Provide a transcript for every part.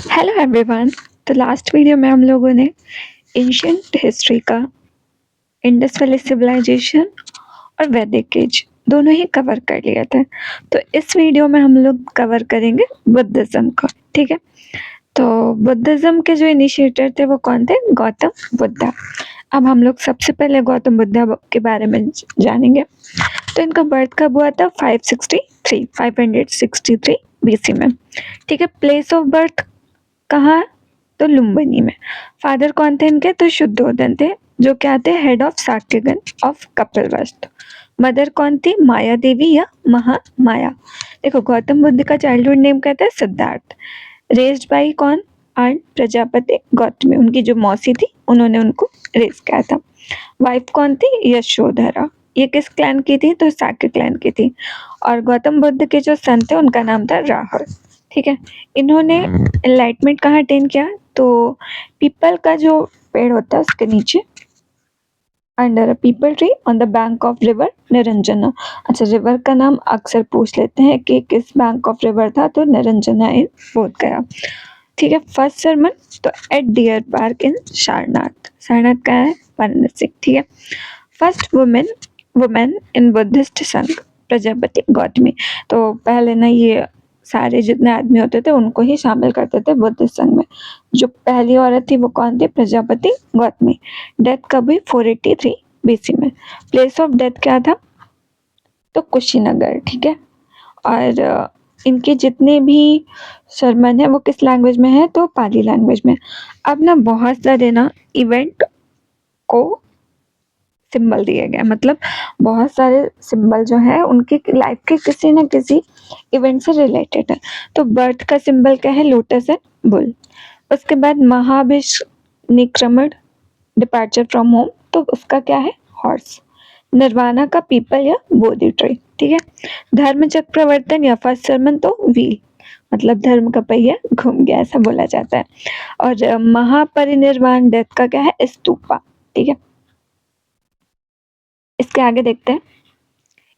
Hello everyone. तो last video में हम लोगों ने एंशियंट हिस्ट्री का इंडस वैली सिविलाइजेशन और वैदिक एज दोनों ही कवर कर लिया था। तो इस वीडियो में हम लोग कवर करेंगे बुद्धिज़्म को। ठीक है, तो बुद्धिज़्म के जो इनिशिएटर थे वो कौन थे? गौतम बुद्धा। अब हम लोग सबसे पहले गौतम बुद्धा के बारे में जानेंगे। तो इनका बर्थ कब हुआ था? 563 BC में। ठीक है, प्लेस ऑफ बर्थ कहाँ? तो लुम्बिनी में। फादर कौन थे इनके? तो शुद्धोधन थे, जो क्या थे? Head of Sakyagana of Kapilavastu. Mother कौन थी? माया देवी या महामाया। देखो, गौतम बुद्ध का चाइल्डहुड नेम कहता है सिद्धार्थ। रेस्ड बाई कौन? आंट प्रजापति गौतमी। उनकी जो मौसी थी उन्होंने उनको रेस किया था। वाइफ कौन थी? यशोधरा। ये किस क्लैन की थी? तो साक्य क्लैन की थी। और गौतम बुद्ध के जो सन थे उनका नाम था राहुल। ठीक है, इन्होंने एनलाइटमेंट कहाँ अटेन किया? तो पीपल का जो पेड़ होता है उसके नीचे, under a people tree on the bank of river Niranjana. अच्छा, रिवर का नाम अक्सर पूछ लेते हैं कि किस बैंक ऑफ रिवर था, तो निरंजना इन बोध गया। ठीक है, फर्स्ट सरमन तो at deer park in Sarnath. Sarnath का है? वाराणसी। ठीक है, फर्स्ट वुमेन इन बुद्धिस्ट संघ प्रजापति गौतमी। तो पहले ना ये सारे जितने आदमी होते थे उनको ही शामिल करते थे बुद्धिस्ट संघ में। जो पहली औरत थी वो कौन थी? प्रजापति गौतमी। डेथ कब हुई? 483 BC में। प्लेस ऑफ डेथ क्या था? तो कुशीनगर। ठीक है, और इनके जितने भी सरमन है वो किस लैंग्वेज में है? तो पाली लैंग्वेज में। अब ना बहुत सारे ना इवेंट को सिंबल दिए गए, मतलब बहुत सारे सिंबल जो है उनकी लाइफ के किसी न किसी इवेंट से रिलेटेड है। तो बर्थ का सिंबल क्या है? Lotus and bull. उसके बाद महाभिनिक्रमण डिपार्चर फ्रॉम होम, तो उसका क्या है? हॉर्स। निर्वाणा का पीपल या बोधि ट्री। ठीक है, धर्म चक्र प्रवर्तन या फर्स्ट सरमन तो व्हील, मतलब धर्म का पहिया घूम गया ऐसा बोला जाता है। और महापरिनिर्वाण डेथ का क्या है? स्तूपा। ठीक है, इसके आगे देखते हैं।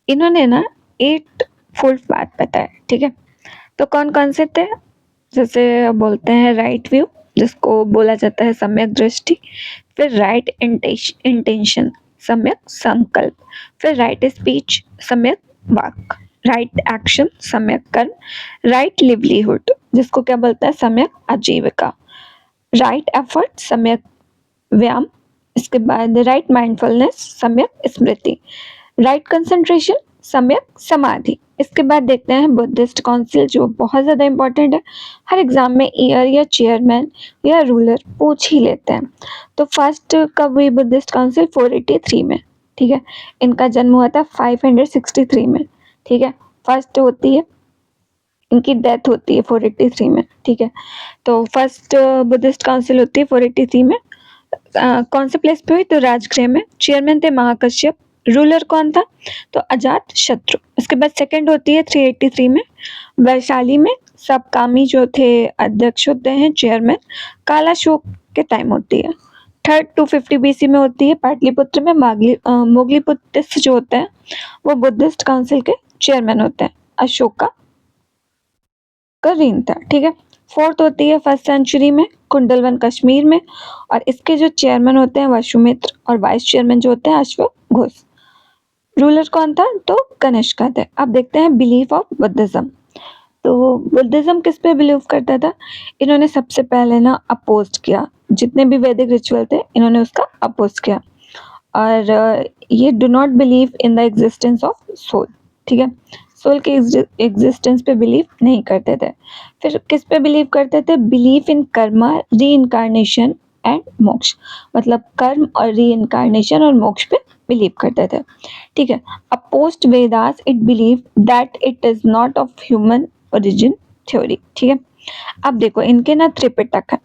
इन्होंने ना 8 फुल पाथ बताए। ठीक है, तो कौन कौन से थे? जैसे बोलते हैं राइट व्यू, जिसको बोला जाता है सम्यक दृष्टि। फिर राइट इंटेंशन, सम्यक संकल्प। फिर राइट स्पीच, सम्यक वाक। राइट एक्शन, सम्यक कर्म। राइट लिवलीहुड, जिसको क्या बोलता है? सम्यक आजीविका। राइट एफर्ट, सम्यक व्यायाम। इसके बाद राइट माइंडफुलनेस, सम्यक स्मृति। राइट कंसंट्रेशन, सम्यक समाधि। इसके बाद देखते हैं बुद्धिस्ट काउंसिल, जो बहुत ज़्यादा इंपॉर्टेंट है। हर एग्जाम में ईयर या चेयरमैन या रूलर पूछ ही लेते हैं। तो फर्स्ट कब हुई बुद्धिस्ट काउंसिल? 483 में। ठीक है, इनका जन्म हुआ था 563 में। ठीक है, फर्स्ट होती है, इनकी डेथ होती है 483 में। ठीक है, तो फर्स्ट बुद्धिस्ट काउंसिल होती है 483 में। कौन से प्लेस पे हुई? तो राजगृह में। चेयरमैन थे महाकश्यप। रूलर कौन था? तो अजात शत्रु। इसके बाद सेकंड होती है 383 में वैशाली में। सब कामी जो थे अध्यक्ष होते हैं, चेयरमैन। काला शोक के टाइम होती है। थर्ड 250 BC में होती है पाटलिपुत्र में। मोगलीपुत्र जो होते हैं वो बुद्धिस्ट काउंसिल के चेयरमैन होते हैं। अशोका का रीन था। ठीक है, फोर्थ होती है फर्स्ट सेंचुरी में कुंडलवन कश्मीर में। और इसके जो चेयरमैन होते हैं वसुमित्र, और वाइस चेयरमैन जो होते हैं अश्वघोष। रूलर कौन था? तो कनिष्का थे। अब देखते हैं बिलीफ ऑफ बुद्धिज्म। तो बुद्धिज्म किस पे बिलीव करता था? इन्होंने सबसे पहले ना अपोज किया, जितने भी वैदिक रिचुअल थे इन्होंने उसका अपोज किया। और ये do not believe in the existence of soul. ठीक है, सोल के एग्जिस्टेंस पे बिलीव नहीं करते थे। फिर किस पे बिलीव करते थे? बिलीव इन कर्मा, री इनकारनेशन एंड मोक्ष, मतलब कर्म और री इनकारनेशन और मोक्ष पे बिलीव करते थे। ठीक है, अ post Vedas it believe that it is not of human origin theory. ठीक है, अब देखो इनके ना त्रिपिटक है।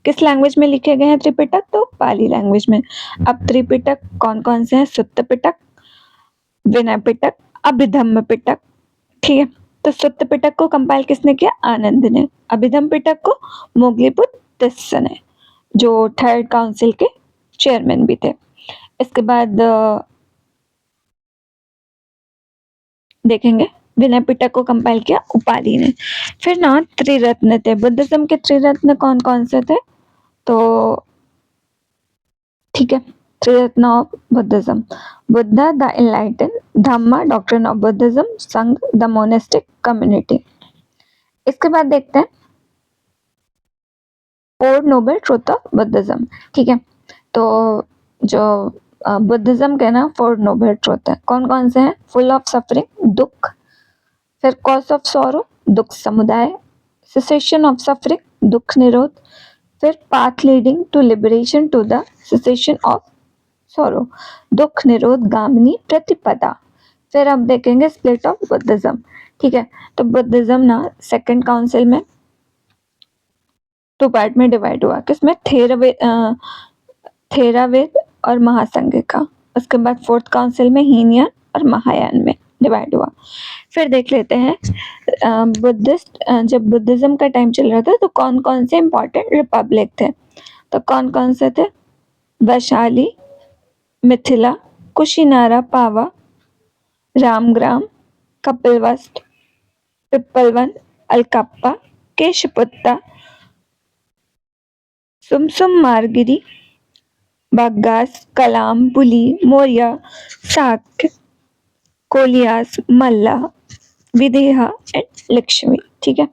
किस लैंग्वेज में लिखे गए हैं त्रिपिटक? तो पाली लैंग्वेज में। अब त्रिपिटक कौन कौन से हैं? सुत्त पिटक, विनय पिटक, अभिधम्म पिटक। ठीक है, तो सुत्त पिटक को कंपाइल किसने किया? आनंद ने। अभिधम्म पिटक को मोगलीपुत्र तिस्स ने, जो थर्ड काउंसिल के चेयरमैन भी थे। इसके बाद देखेंगे विनय पिटक को कंपाइल किया उपालि ने। फिर ना त्रिरत्न थे, बुद्धिज्म के त्रिरत्न कौन कौन से थे? तो ठीक है, Triratna of Buddhism, Buddha the enlighten, Dhamma doctrine of Buddhism, Sangha the monastic community. इसके बाद देखते हैं four noble truth of Buddhism. ठीक है, तो जो बुद्धिज्म के ना फोर नोबल ट्रुथ है, कौन कौन से हैं? फुल ऑफ सफरिंग, दुख, फिर कॉज ऑफ सॉरो, दुख समुदाय, सेसेशन ऑफ सफरिंग, दुख निरोध, फिर path leading to liberation to the cessation of sorrow, दुख निरोध गामिनी प्रतिपदा। फिर अब देखेंगे स्प्लिट ऑफ बुद्धिज्म। ठीक है, तो बुद्धिज्म ना सेकंड काउंसिल में पार्ट में डिवाइड हुआ, किसमें? थेरावेद और महासंघिका। उसके बाद फोर्थ काउंसिल में हीनयान और महायान में डिवाइड हुआ। फिर देख लेते हैं बुद्धिस्ट, जब बुद्धिज्म का टाइम चल रहा था तो कौन कौन से इंपॉर्टेंट रिपब्लिक थे? तो कौन कौन से थे? वैशाली, मिथिला, कुशीनारा, पावा, रामग्राम, कपिलवस्तु, पिप्पलवन, अलकप्पा, केशपुत्ता, सुमसुम मारगिरी, बग्गास, कलाम, बुली, मौर्य, शाक्य, कोलियास, मल्ला, विदेहा एंड लक्ष्मी। ठीक है,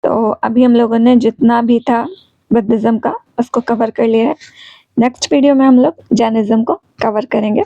तो अभी हम लोगों ने जितना भी था बुद्धिज्म का उसको कवर कर लिया है। नेक्स्ट वीडियो में हम लोग जैनिज्म को कवर करेंगे।